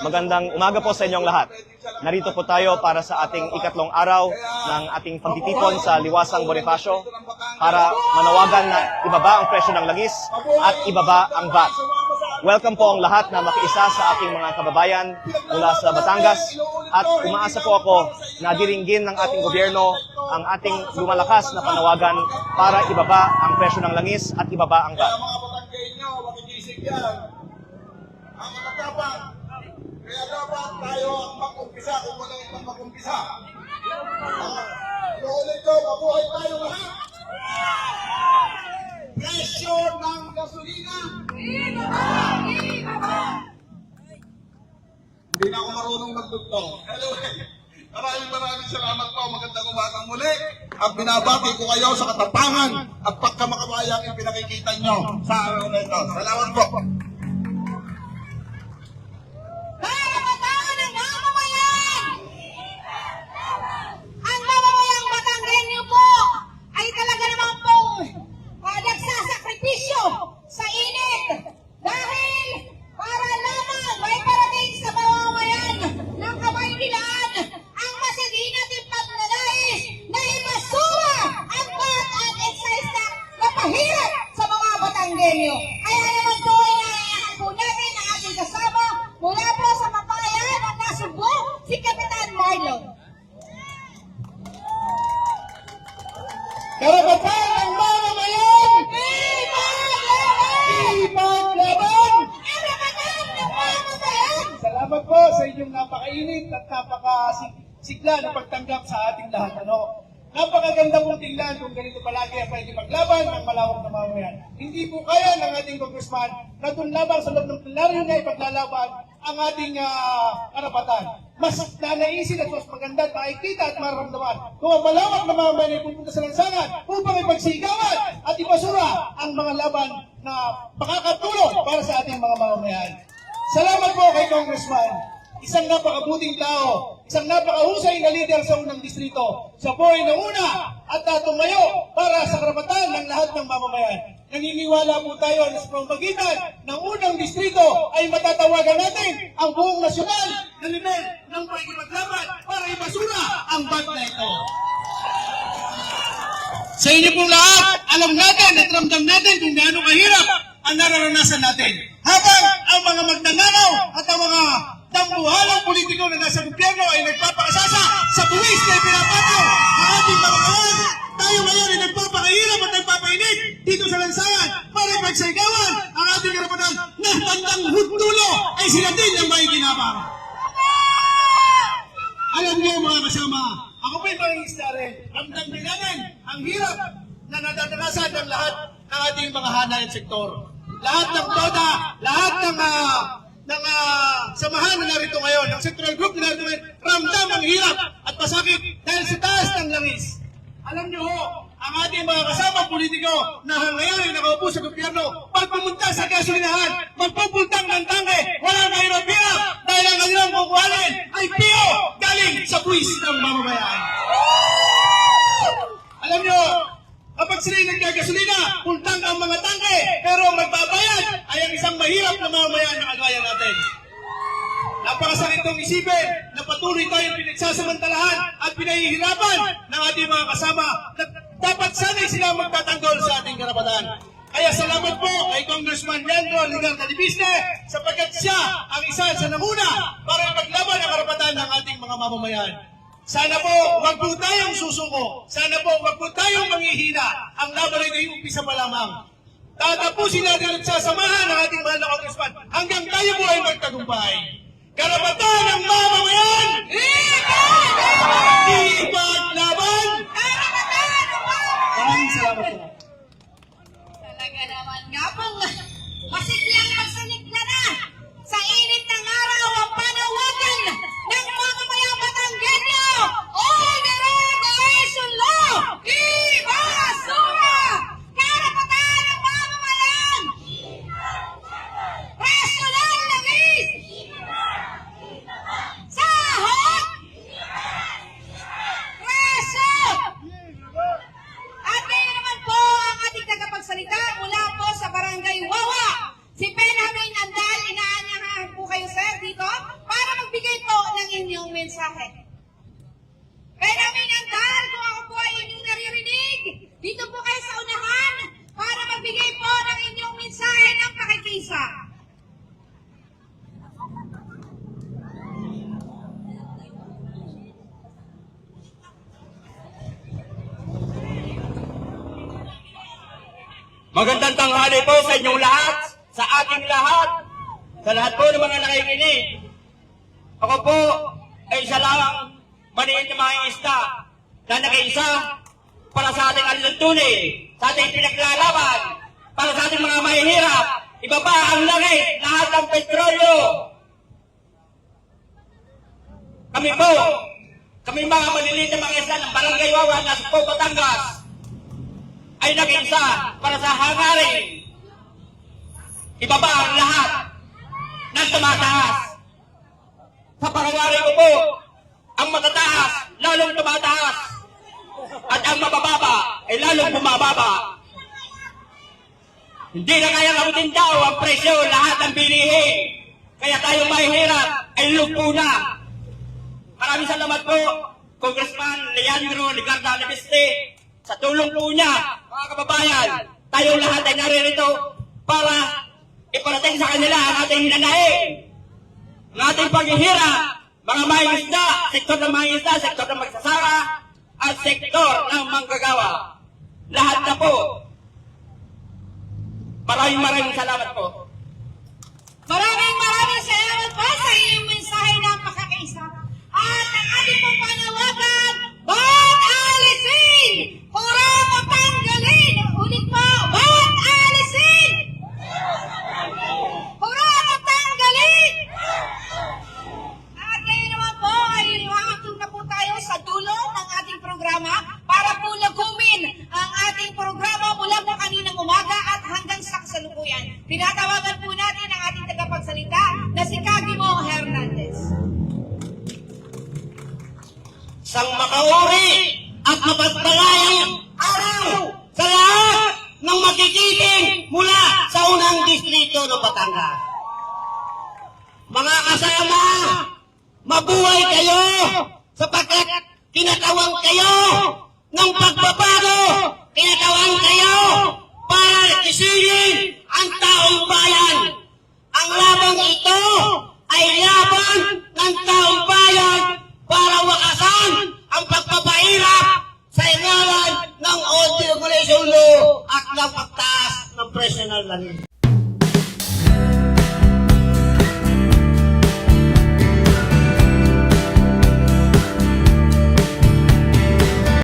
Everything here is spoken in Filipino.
Magandang umaga po sa inyong lahat. Narito po tayo para sa ating ikatlong araw ng ating pagtitipon sa Liwasang Bonifacio para manawagan na ibaba ang presyo ng langis at ibaba ang VAT. Welcome po ang lahat na makiisa sa ating mga kababayan mula sa Batangas at umaasa po ako na diringgin ng ating gobyerno ang ating lumalakas na panawagan para ibaba ang presyo ng langis at ibaba ang VAT. Kaya dapat tayo ang mag-umpisa kung wala ibang mag-umpisa. Ulit ko, mabuhay tayo lahat. Presyo ng gasolina. Hindi na ako marunong magdugtong. Anyway, maraming salamat po. Magandang umagang muli. At binabati ko kayo sa katapangan at pagkamakabayang yung pinakikita nyo sa araw na ito. Salamat po. Sa init dahil para lamang may parating sa mamamayan ng Kamaynilaan ang masidinating pagnanais na imasura ang VAT at excise tax na pahirap sa mga Batanggenyo. Kaya naman po inaayahan po natin ang ating kasama mula po sa Matayan ng Nasugbo, si Kapitan Marlon. Karapatan ng mamamayan! Ipaglaban! Salamat po sa inyong napakainit at napakasigla na pagtanggap sa ating lahat. Napakaganda pong tingnan kung ganito palagi ang paglaban ng malawak na mamamayan. Hindi po kaya ng ating congressman na tunlabang sa loob ng plenaryo na ipaglalaban ang ating karapatan. Mas nanaisin at mas maganda at makikita at mararamdaman kung ang malawak na mamamayan ay pupunta sa lansangan upang ipagsigawan at ipasura ang mga laban na makakatulong para sa ating mga mamamayan. Salamat po kay Congressman. Isang napakabuting tao, isang napakahusay na lider sa unang distrito. Siya po ay nauna at tumayo para sa karapatan ng lahat ng mamamayan. Naniniwala po tayo na sa pamamagitan ng unang distrito ay matatawagan natin ang buong nasyonal na nivel ng pakikipaglaban para ipasura ang VAT na ito. Sa inyo pong lahat, alam natin at ramdam natin kung gaano kahirap ang nararanasan natin. Habang ang mga magnanakaw at ang mga tambuhalang politiko na nasa gobyerno ay nagpapakasasa sa buwis na ipinapataw ang ating mamamayan, tayo ngayon ay nagpapakahirap at nagpapainit dito sa lansangan para ipagsigawan ang ating karapatan na bandang huddulo ay sinatin ng may ginabang. Alam niyo mga kasama, ako po'y mangingista rin. Ramdam din natin ang hirap na natatanasan ng lahat ng ating mga hanay at sektor. Lahat ng toda, lahat ng samahan na narito ngayon, ng central group na narito ngayon, ramdam ang hirap at pasakit dahil sa taas ng langis. Alam niyo ho, ang ating mga kasama politiko na ngayon ay nakaupo sa gobyerno, pag pumunta sa gasolinahan, magpupultang ng tangke, walang kahirap dahil ang kanilang kukuhanin ay piyo galing sa buwis ng mamamayan. Alam niyo, kapag sila'y nagkagasolina, pultang ang mga tangke, pero magbabayad ay ang isang mahirap na mamamayan na kagaya natin. Napakasakit itong isipin na patuloy tayong pinagsasamantalahan at pinahihirapan ng ating mga kasama na dapat sana'y sila magtatanggol sa ating karapatan. Kaya salamat po kay Congressman Leandro Ligar Calibiste sapagkat siya ang isa sa namuna para ipaglaban ang karapatan ng ating mga mamamayan. Sana po, wag po tayong susuko. Sana po, wag po tayong manghihina. Ang laban ay umpisa pa lamang. Tatapusin natin at sasamahan ng ating mahal na Congressman hanggang tayo po ay magtagumpay. Karapatan ng mamamayan! Ipaglaban! Maraming salamat po. Talaga naman nga pong masiglang magsanikla na sa init ng araw ang panawagan ng mga mayang Batanggenyo. All the regulation law! Ibasura! Karapatan ng mamamayan! Preso ng langis! Sahod! inyong mensahe. Kaya namin andal kung ako po ay inyong naririnig. Dito po kayo sa unahan para magbigay po ng inyong mensahe ng pakikisa. Magandang tanghali po sa inyong lahat, sa ating lahat, sa lahat po ng mga nakikinig. Ako po ay isa lang maliit na mga isda na nag-iisa para sa ating alilantunin, sa ating pinaglalaban, para sa ating mga mahihirap. Ibaba ang langit, lahat ng petrolyo. Kami mga maliliit na mga isda ng Barangay Wawa na sa Batangas, ay nag-iisa para sa hangarin. Ibaba ang lahat ng tumataas. Sa pangyayari ko po, ang matataas, lalong tumataas. At ang mabababa, ay lalong bumababa. Hindi na kaya kamutin daw ang presyo, lahat ng bilihin. Kaya tayo mahihirap, ay lupo na. Maraming salamat po, Congressman Leandro Ligarda Lebeste, sa tulong po niya, mga kababayan. Tayong lahat ay naririto para iparating sa kanila ang ating hinanain, ang ating paghihirap, mga mangingisda, sektor ng mangingisda, sektor ng magsasaka, at sektor ng manggagawa. Lahat na po. Maraming salamat po. Maraming salamat po sa inyong mensahe ng pakikaisa. At ang ating pong panawagan, bawat alisin! Para matanggalin! Ulit po, bawat alisin! Para matanggalin! At ngayon naman po ay makakatulong na po tayo sa dulo ng ating programa para po lagumin ang ating programa mula po kaninang umaga at hanggang sa kasalukuyan. Tinatawagan po natin ang ating tagapagsalita na si Kagimo Hernandez. Sang makauri at mapagpalayang araw sa lahat ng makikiting mula sa unang distrito ng Batangas. Mga kasama, mabuhay kayo sapagkat kinatawang kayo ng pagbabago, kinatawang kayo para isilin ang taong bayan. Ang labang ito ay laban ng taong bayan para wakasan ang pagpapahirap sa ngalan ng Old Regulation Law at ng pagtaas ng presyo ng langis.